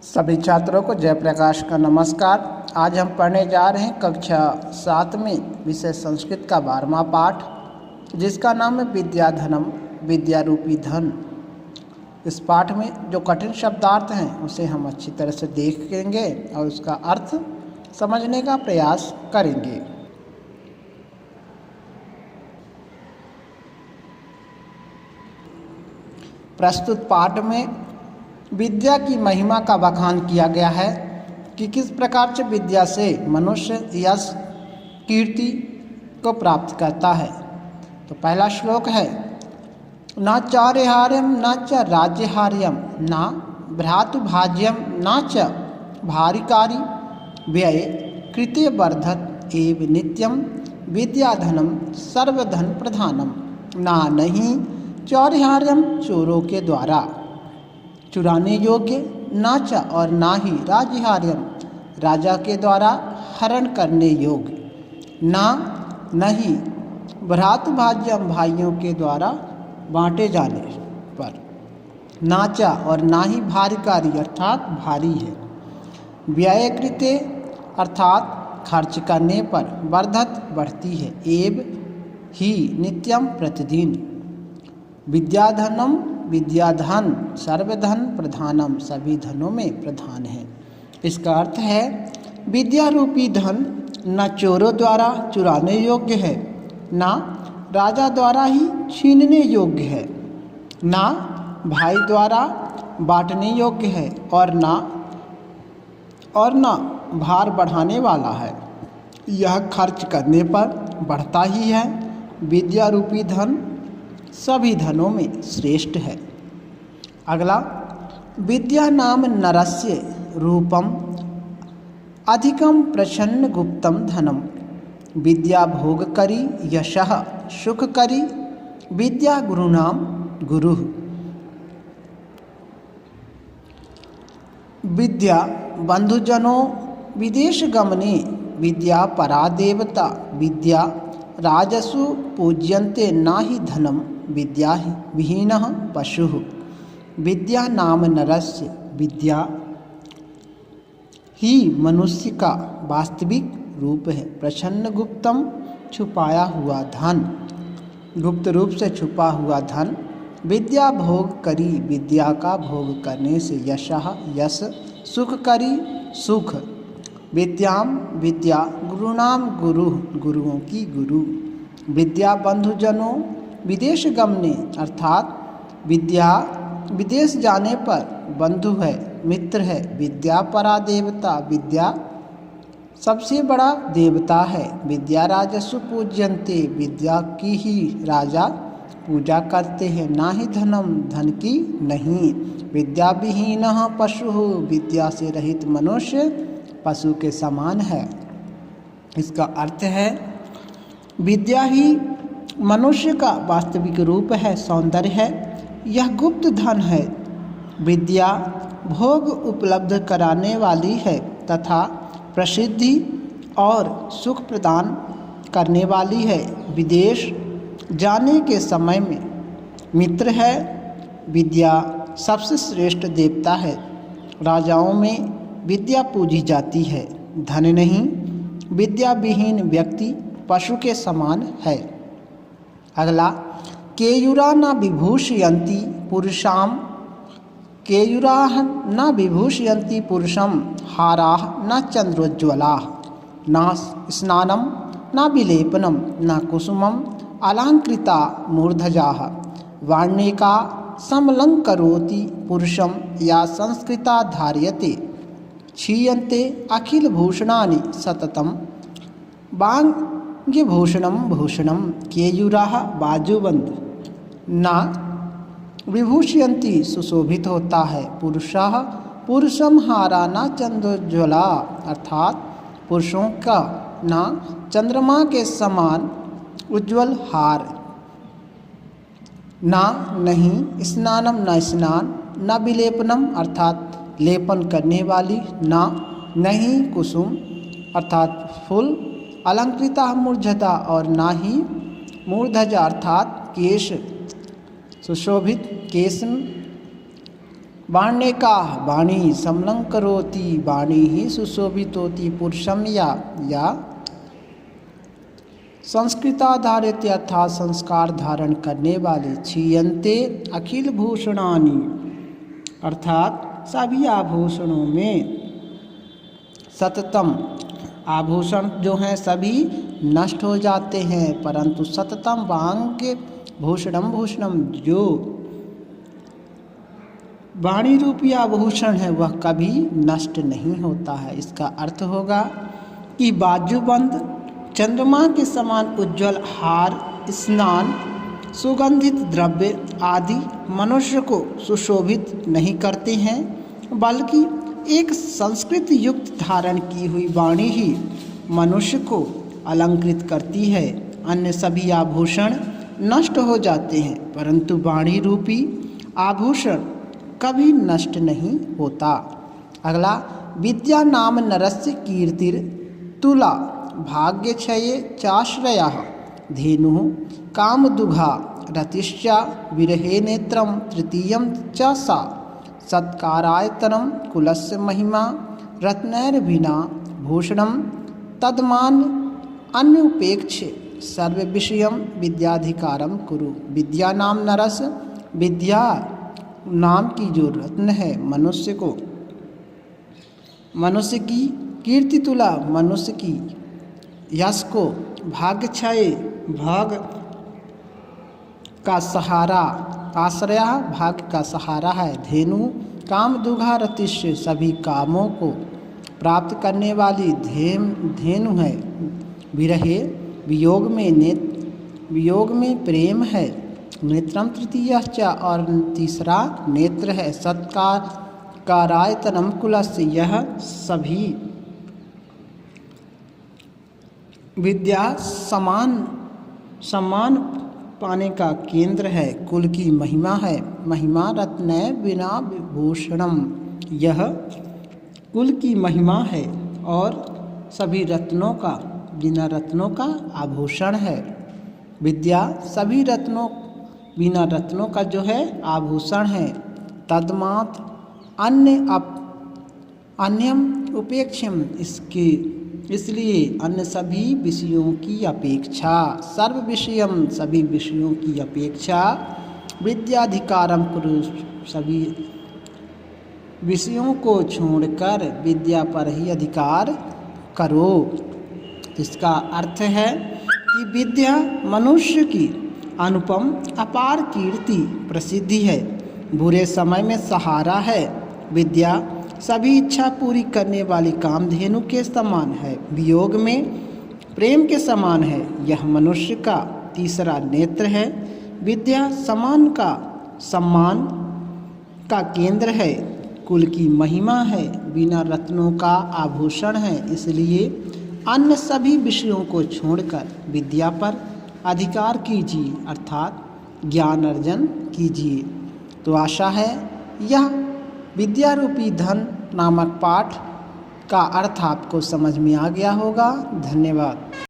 सभी छात्रों को जयप्रकाश का नमस्कार। आज हम पढ़ने जा रहे हैं कक्षा 7 में विषय संस्कृत का 12वां पाठ, जिसका नाम है विद्याधनम, विद्या रूपी धन। इस पाठ में जो कठिन शब्दार्थ हैं उसे हम अच्छी तरह से देखेंगे और उसका अर्थ समझने का प्रयास करेंगे। प्रस्तुत पाठ में विद्या की महिमा का बखान किया गया है कि किस प्रकार से विद्या से मनुष्य यश कीर्ति को प्राप्त करता है। तो पहला श्लोक है, न चार्यहार्यम न च राज्यहार्यम न भ्रातुभाज्यम न च भारिकारी व्यय कृते वर्धत एव नित्यम विद्याधनम सर्वधन प्रधानम। ना नहीं चार्यहार्यम चोरों के द्वारा चुराने योग्य, नाच और ना ही राज्यहार्यम राजा के द्वारा हरण करने योग्य, ना नहीं भ्रातुभाज्यम भाइयों के द्वारा बांटे जाने पर, नाचा और ना ही भारिकारी अर्थात भारी है, व्यय कृते अर्थात खर्च करने पर, वर्धत बढ़ती है, एव ही नित्यम प्रतिदिन, विद्याधनम विद्याधन सर्वधन प्रधानम सभी धनों में प्रधान है। इसका अर्थ है विद्या रूपी धन न चोरों द्वारा चुराने योग्य है, ना राजा द्वारा ही छीनने योग्य है, ना भाई द्वारा बांटने योग्य है और ना भार बढ़ाने वाला है। यह खर्च करने पर बढ़ता ही है। विद्या रूपी धन सभी धनों में श्रेष्ठ है। अगला, विद्या नाम नरस्य रूपम अधिकम प्रसन्न गुप्तम धनम, विद्या भोग करी यशः सुख करी विद्या गुरुनाम गुरु। विद्या बंधुजनों विदेश गमने, विद्या परा देवता, विद्या राजसु पूज्यन्ते ना ही धनम विद्या विहीनः पशुः। विद्या नाम नरस्य, विद्या ही मनुष्य का वास्तविक रूप है। प्रसन्न गुप्तम छुपाया हुआ धन, गुप्त रूप से छुपा हुआ धन। विद्या भोग करी, विद्या का भोग करने से यशः यश, सुख करी सुख। विद्याम विद्या गुरुनाम गुरु, गुरुओं की गुरु। विद्या बंधुजनों विदेश गमने अर्थात विद्या विदेश जाने पर बंधु है, मित्र है। विद्या परा देवता, विद्या सबसे बड़ा देवता है। विद्या राजसु पूज्यन्ते, विद्या की ही राजा पूजा करते हैं, ना ही धनम धन की नहीं। विद्या विहीनः पशुः, विद्या से रहित मनुष्य पशु के समान है। इसका अर्थ है विद्या ही मनुष्य का वास्तविक रूप है, सौंदर्य है। यह गुप्त धन है। विद्या भोग उपलब्ध कराने वाली है तथा प्रसिद्धि और सुख प्रदान करने वाली है। विदेश जाने के समय में मित्र है। विद्या सबसे श्रेष्ठ देवता है। राजाओं में विद्या पूजी जाती है, धन नहीं। विद्या विहीन व्यक्ति पशु के समान है। अगला, केयूरा न विभूषयन्ति पुरुषाम, केयूराः न विभूषयन्ति पुरुषम, हाराः न चंद्रोज्ज्वलाः, न स्नानं न विलेपनं न कुसुमं, अलंकृता मूर्धजाः, वार्णिका समलंकरोति पुरुषम या संस्कृता धार्यते, क्षीयन्ते अखिल भूषणानि सततम, वांग्यभूषणम भूषणम। केयूराः बाजूबंद ना विभूषयन्ति सुशोभित होता है। पुरुषाः पुरुषम हारा ना चंद्रोज्ज्वला, अर्थात पुरुषों का ना चंद्रमा के समान उज्ज्वल हार। ना नहीं स्नानम न स्नान, न विलेपनम अर्थात लेपन करने वाली, ना नहीं कुसुम अर्थात फूल, अलंकृता मूर्धजा और ना ही मूर्धजा अर्थात केश सुशोभित केश, वाण्यका वाणी समलंकरोति वाणी ही सुशोभितोति पुरुषम या संस्कृताधारित अर्थात संस्कार धारण करने वाले क्षीयन्ते अखिल भूषणानि अर्थात सभी आभूषणों में सततम आभूषण जो हैं सभी नष्ट हो जाते हैं परंतु सततम वांग भूषणम जो वाणी रूपी आभूषण है वह कभी नष्ट नहीं होता है। इसका अर्थ होगा कि बाजूबंद चंद्रमा के समान उज्ज्वल हार स्नान सुगंधित द्रव्य आदि मनुष्य को सुशोभित नहीं करते हैं बल्कि एक संस्कृत युक्त धारण की हुई वाणी ही मनुष्य को अलंकृत करती है। अन्य सभी आभूषण नष्ट हो जाते हैं परंतु वाणी रूपी आभूषण कभी नष्ट नहीं होता। अगला विद्या नाम नरस्य कीर्तिर तुला भाग्यक्षये चाश्रयः धेनुः कामदुघा रतिश्च विरहे नेत्रं तृतीयं च सा सत्कारायतनं कुलस्य महिमा रत्नैर्विना भूषणं तद्मान अन्योपेक्ष्य सर्वविषयं विद्याधिकारं कुरु। विद्या नाम नरस विद्या नाम की जो रत्न है मनुष्य की कीर्ति तुला मनुष्य की यश को भाग्यक्षय भाग का सहारा आश्रय भाग्य का सहारा है। धेनु कामदुघा रतिश्य सभी कामों को प्राप्त करने वाली धेनु है। विरहे वियोग में प्रेम है। नेत्रम तृतीय और तीसरा नेत्र है। सत्कारायतनम कुलस्य यह सभी विद्या सम्मान पाने का केंद्र है। कुल की महिमा है। महिमा रत्न बिना विभूषणम यह कुल की महिमा है और सभी रत्नों का बिना रत्नों का आभूषण है। विद्या सभी रत्नों बिना रत्नों का जो है आभूषण है। तद्मात अन्यम उपेक्षम इसलिए अन्य सभी विषयों की अपेक्षा सर्व विषयम सभी विषयों की अपेक्षा विद्याधिकारम कुरु सभी विषयों को छोड़कर विद्या पर ही अधिकार करो। इसका अर्थ है कि विद्या मनुष्य की अनुपम अपार कीर्ति प्रसिद्धि है। बुरे समय में सहारा है। विद्या सभी इच्छा पूरी करने वाली कामधेनु के समान है। वियोग में प्रेम के समान है। यह मनुष्य का तीसरा नेत्र है। विद्या सम्मान का केंद्र है। कुल की महिमा है। बिना रत्नों का आभूषण है। इसलिए अन्य सभी विषयों को छोड़कर विद्या पर अधिकार कीजिए अर्थात ज्ञान अर्जन कीजिए। तो आशा है यह विद्या रूपी धन नामक पाठ का अर्थ आपको समझ में आ गया होगा। धन्यवाद।